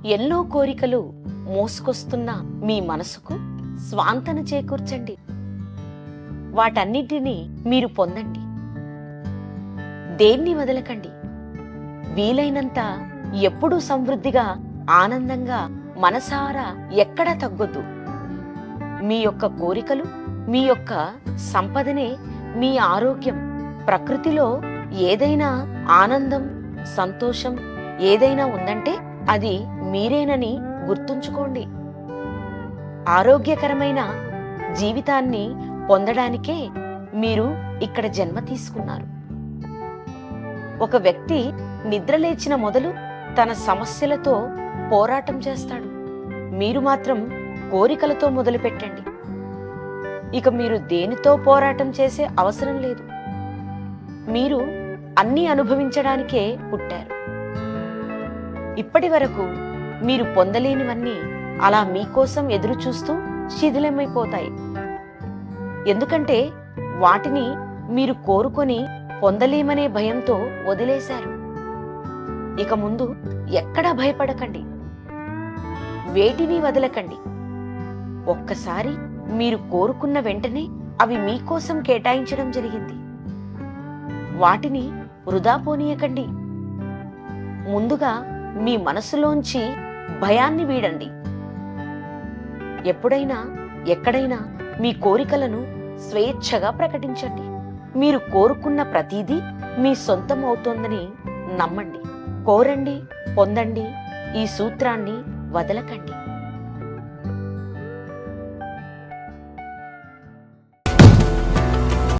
ఎన్నో కోరికలు మోసుకొస్తున్న మీ మనసుకు స్వాంతన చేకూర్చండి. వాటన్నిటినీ మీరు పొందండి. దేన్ని వదలకండి. వీలైనంత ఎప్పుడూ సమృద్ధిగా, ఆనందంగా, మనసారా ఎక్కడా తగ్గొద్దు. మీ యొక్క కోరికలు, మీ యొక్క సంపదనే మీ ఆరోగ్యం. ప్రకృతిలో ఏదైనా ఆనందం, సంతోషం ఏదైనా ఉందంటే అది మీరేనని గుర్తుంచుకోండి. ఆరోగ్యకరమైన జీవితాన్ని పొందడానికే మీరు ఇక్కడ జన్మ తీసుకున్నారు. ఒక వ్యక్తి నిద్రలేచిన మొదలు తన సమస్యలతో పోరాటం చేస్తాడు. మీరు మాత్రం కోరికలతో మొదలుపెట్టండి. ఇక మీరు దేనితో పోరాటం చేసే అవసరం లేదు. మీరు అన్నీ అనుభవించడానికే పుట్టారు. ఇప్పటి వరకు మీరు పొందలేనివన్నీ అలా మీకోసం ఎదురు చూస్తూ శిథిలమైపోతాయి. ఎందుకంటే వాటిని మీరు కోరుకొని పొందలేమనే భయంతో వదిలేశారు. ఇక ముందు ఎక్కడా భయపడకండి. వేటిని వదలకండి. ఒక్కసారి మీరు కోరుకున్న వెంటనే అవి మీకోసం కేటాయించడం జరిగింది. వాటిని వృధా పోనీయకండి. ముందుగా మీ మనసులోంచి భయాన్ని వీడండి. ఎప్పుడైనా ఎక్కడైనా మీ కోరికలను స్వేచ్ఛగా ప్రకటించండి. మీరు కోరుకున్న ప్రతిదీ మీ సొంతం అవుతోందని నమ్మండి. కోరండి, పొందండి. ఈ సూత్రాన్ని వదలకండి.